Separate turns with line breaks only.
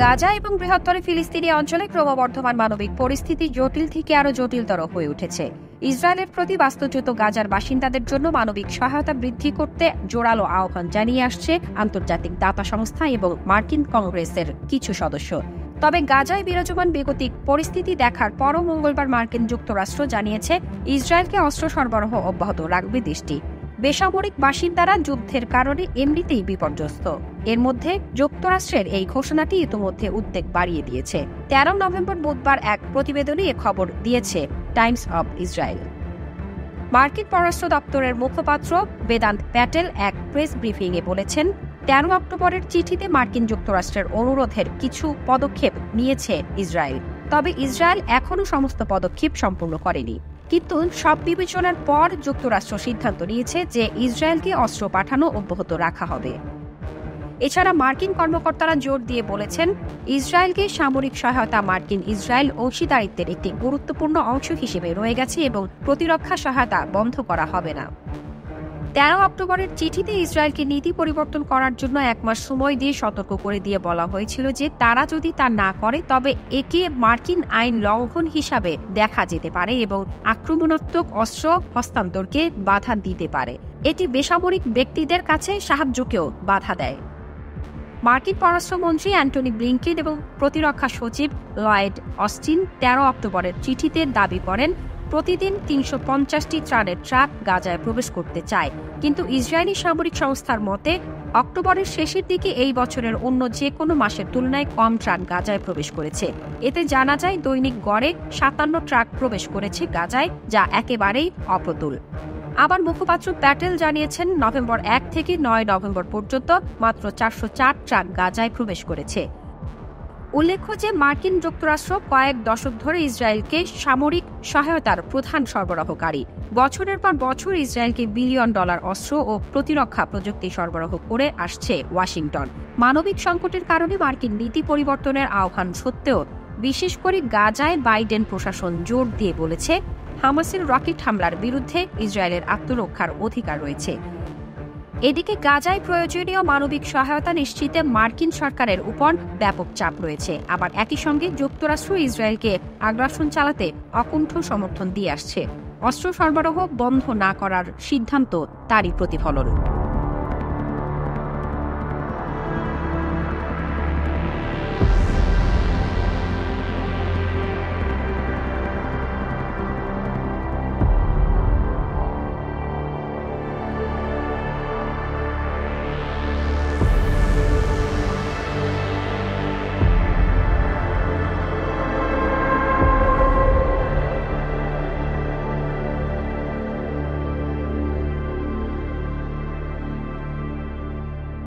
গাজা এবং বৃহত্তর ফিলিস্তিনি অঞ্চলে ক্রমবর্ধমান মানবিক পরিস্থিতি জটিল থেকে আরও জটিলতর হয়ে উঠেছে। ইসরায়েলের প্রতি বাস্তুচ্যুত গাজার বাসিন্দাদের জন্য মানবিক সহায়তা বৃদ্ধি করতে জোরালো আহ্বান জানিয়ে আসছে আন্তর্জাতিক দাতা সংস্থা এবং মার্কিন কংগ্রেসের কিছু সদস্য। তবে গাজায় বিরাজমান বেগতিক পরিস্থিতি দেখার পরও মঙ্গলবার মার্কিন যুক্তরাষ্ট্র জানিয়েছে ইসরায়েলকে অস্ত্র সরবরাহ অব্যাহত রাখবে দেশটি। বেসামরিক বাসিন্দারা যুদ্ধের কারণে এমনিতেই বিপর্যস্ত। এর মধ্যে যুক্তরাষ্ট্রের এই ঘোষণাটি ইতিমধ্যে উদ্বেগ বাড়িয়ে দিয়েছে। 13 নভেম্বর বুধবার এক প্রতিবেদনে এ খবর দিয়েছে টাইমস অব ইসরায়েল। মার্কিন পররাষ্ট্র দপ্তরের মুখপাত্র বেদান্ত প্যাটেল এক প্রেস ব্রিফিংয়ে বলেছেন, 13 অক্টোবরের চিঠিতে মার্কিন যুক্তরাষ্ট্রের অনুরোধের কিছু পদক্ষেপ নিয়েছে ইসরায়েল। তবে ইসরায়েল এখনও সমস্ত পদক্ষেপ সম্পূর্ণ করেনি। কিন্তু সব বিবেচনার পর যুক্তরাষ্ট্র সিদ্ধান্ত নিয়েছে যে ইসরায়েলকে অস্ত্র পাঠানো অব্যাহত রাখা হবে। এছাড়া মার্কিন কর্মকর্তারা জোর দিয়ে বলেছেন, ইসরায়েলকে সামরিক সহায়তা মার্কিন ইসরায়েল অংশীদারিত্বের একটি গুরুত্বপূর্ণ অংশ হিসেবে রয়ে গেছে এবং প্রতিরক্ষা সহায়তা বন্ধ করা হবে না। 13 অক্টোবরের চিঠিতে ইসরায়েলকে নীতি পরিবর্তন করার জন্য 1 মাস সময় দিয়ে সতর্ক করে দিয়ে বলা হয়েছিল যে তারা যদি তা না করে তবে একে মার্কিন আইন লঙ্ঘন হিসাবে দেখা যেতে পারে এবং আক্রমণাত্মক অস্ত্র হস্তান্তরকে বাধা দিতে পারে। এটি বেসামরিক ব্যক্তিদের কাছে সাহায্যকেও বাধা দেয়। মার্কিন পররাষ্ট্রমন্ত্রী অ্যান্টনি ব্লিংকেন এবং প্রতিরক্ষা সচিব লয়েড অস্টিন 13 অক্টোবরের চিঠিতে দাবি করেন, প্রতিদিন 350টি ত্রাণের ট্রাক গাজায় প্রবেশ করতে চায়। কিন্তু ইসরায়েলি সামরিক সংস্থার মতে অক্টোবরের শেষের দিকে এই বছরের অন্য যে কোনো মাসের তুলনায় কম ট্রাক গাজায় প্রবেশ করেছে। এতে জানা যায় দৈনিক গড়ে 57 ট্রাক প্রবেশ করেছে গাজায়, যা একেবারেই অপ্রতুল। আবার মুখপাত্র প্যাটেল জানিয়েছেন, নভেম্বর 1 থেকে 9 নভেম্বর পর্যন্ত মাত্র 404 ট্রাক গাজায় প্রবেশ করেছে। উল্লেখ্য যে মার্কিন যুক্তরাষ্ট্র কয়েক দশক ধরে ইসরায়েলকে সামরিক সহায়তার প্রধান সরবরাহকারী। বছরের পর বছর ইসরায়েলকে বিলিয়ন ডলার অস্ত্র ও প্রতিরক্ষা প্রযুক্তি সরবরাহ করে আসছে ওয়াশিংটন। মানবিক সংকটের কারণে মার্কিন নীতি পরিবর্তনের আহ্বান সত্ত্বেও বিশেষ করে গাজায় বাইডেন প্রশাসন জোর দিয়ে বলেছে, হামাসের রকেট হামলার বিরুদ্ধে ইসরায়েলের আত্মরক্ষার অধিকার রয়েছে। এদিকে গাজায় প্রয়োজনীয় মানবিক সহায়তা নিশ্চিতে মার্কিন সরকারের উপর ব্যাপক চাপ রয়েছে। আবার একই সঙ্গে যুক্তরাষ্ট্র ইসরায়েলকে আগ্রাসন চালাতে অকুণ্ঠ সমর্থন দিয়ে আসছে। অস্ত্র সরবরাহ বন্ধ না করার সিদ্ধান্ত তারই প্রতিফলন।